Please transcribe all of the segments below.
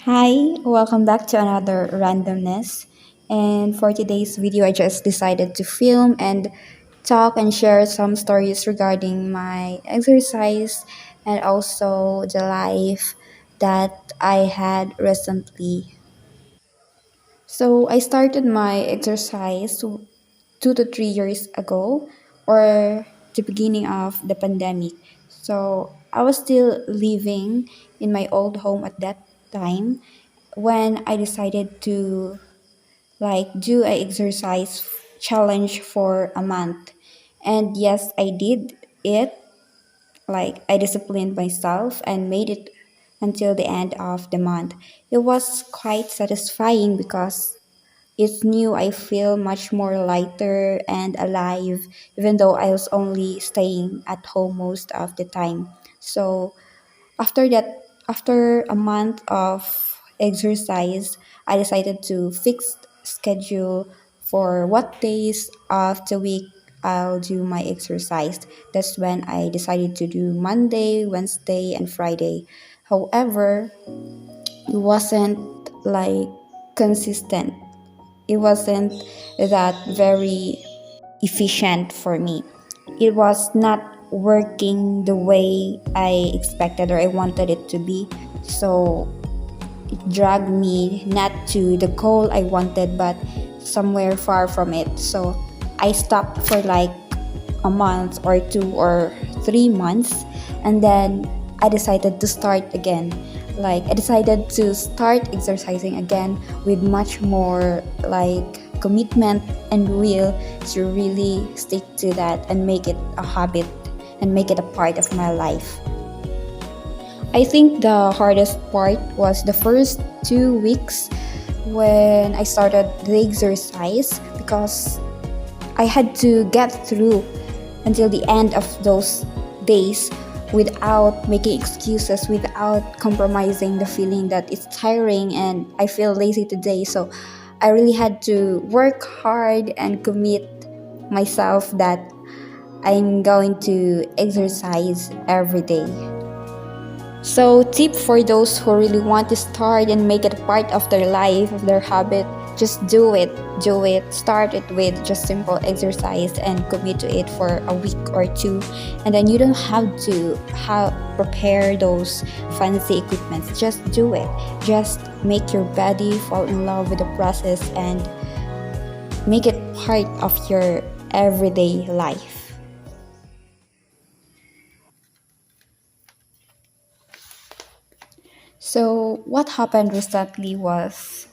Hi, welcome back to another randomness. And for today's video, I just decided to film and talk and share some stories regarding my exercise and also the life that I had recently. So I started my exercise 2 to 3 years ago or the beginning of the pandemic. So I was still living in my old home at that time when I decided to do a exercise challenge for a month. And yes, I did it. I disciplined myself and made it until the end of the month. It was quite satisfying because it's new. I feel much more lighter and alive, even though I was only staying at home most of the time. So after that, after a month of exercise, I decided to fix schedule for what days of the week I'll do my exercise. That's when I decided to do Monday, Wednesday, and Friday. However, it wasn't like consistent. It wasn't that very efficient for me. It was not working the way I expected or I wanted it to be. So it dragged me not to the goal I wanted but somewhere far from it. So I stopped for like a month or 2 or 3 months, and then I decided to start again. I decided to start exercising again with much more commitment and will to really stick to that and make it a habit and make it a part of my life. I think the hardest part was the first 2 weeks when I started the exercise because I had to get through until the end of those days without making excuses, without compromising the feeling that it's tiring and I feel lazy today. So I really had to work hard and commit myself that I'm going to exercise every day. So, tip for those who really want to start and make it a part of their life, of their habit, just do it. Do it. Start it with just simple exercise and commit to it for a week or two. And then you don't have to prepare those fancy equipments. Just do it. Just make your body fall in love with the process and make it part of your everyday life. So, what happened recently was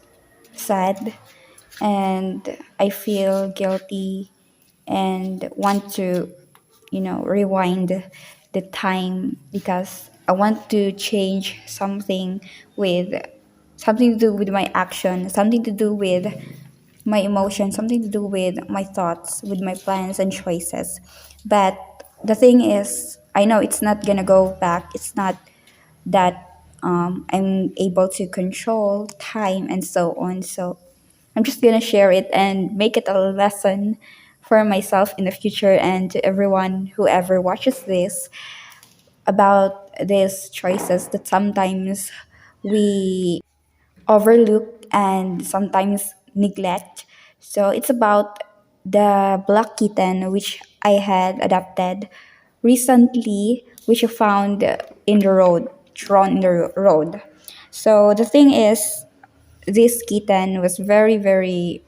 sad, and I feel guilty and want to, rewind the time because I want to change something to do with my action, something to do with my emotions, something to do with my thoughts, with my plans and choices. But the thing is, I know it's not gonna go back. It's not that I'm able to control time and so on. So I'm just gonna share it and make it a lesson for myself in the future and to everyone who ever watches this about these choices that sometimes we overlook and sometimes neglect. So it's about the black kitten which I had adopted recently, which I found in the road, thrown in the road. So the thing is, this kitten was very, very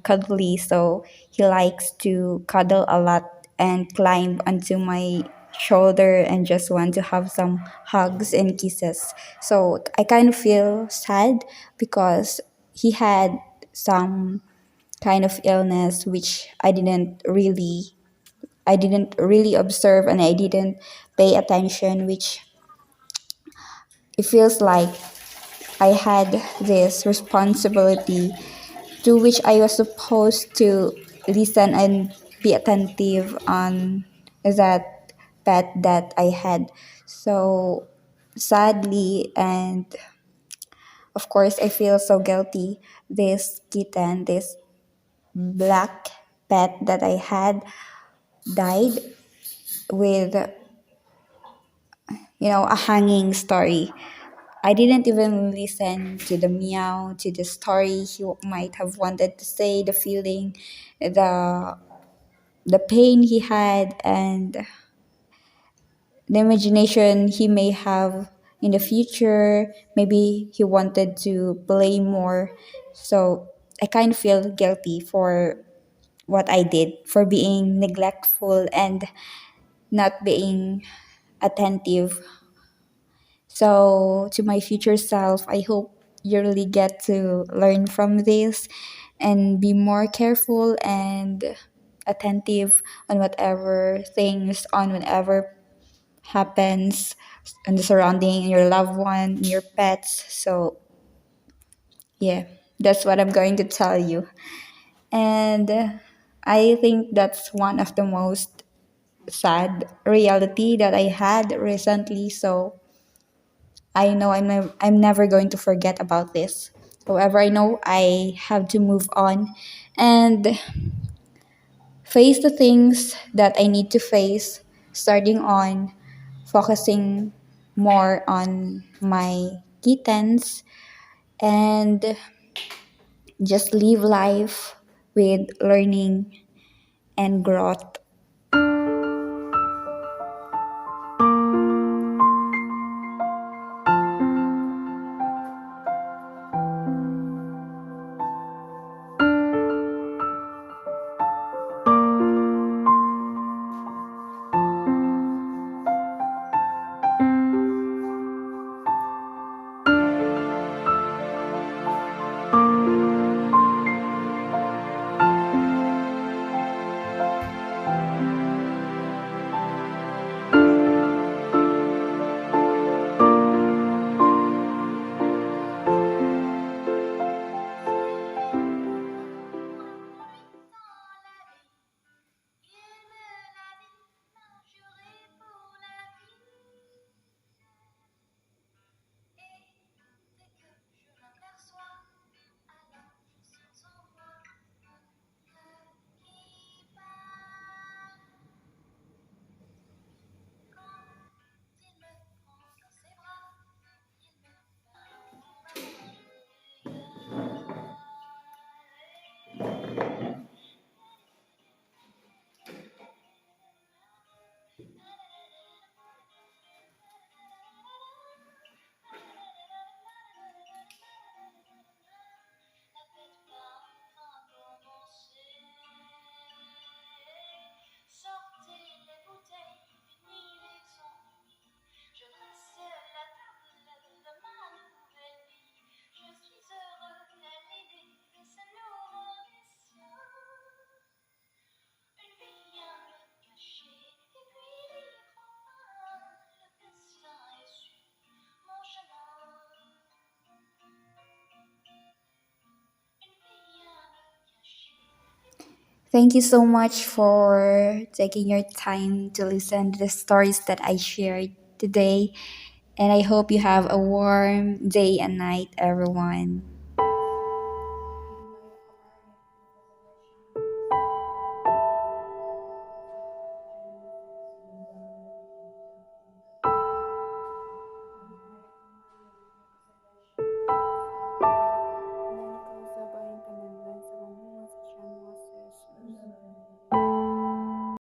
cuddly. So he likes to cuddle a lot and climb onto my shoulder and just want to have some hugs and kisses. So I kind of feel sad because he had some kind of illness which I didn't really observe and I didn't pay attention, which it feels like I had this responsibility to which I was supposed to listen and be attentive on that pet that I had. So sadly, and of course, I feel so guilty. This kitten, this black pet that I had, died with a hanging story. I didn't even listen to the meow, to the story he might have wanted to say, the feeling, the the pain he had, and the imagination he may have in the future. Maybe he wanted to play more. So I kind of feel guilty for what I did, for being neglectful and not being attentive. So, to my future self, I hope you really get to learn from this and be more careful and attentive on whatever things, on whatever happens in the surrounding, your loved one, your pets. So, yeah, that's what I'm going to tell you. And I think that's one of the most sad reality that I had recently. So I know I'm never going to forget about this. However, I know I have to move on and face the things that I need to face, starting on focusing more on my kittens and just live life with learning and growth. Thank you so much for taking your time to listen to the stories that I shared today. And I hope you have a warm day and night, everyone.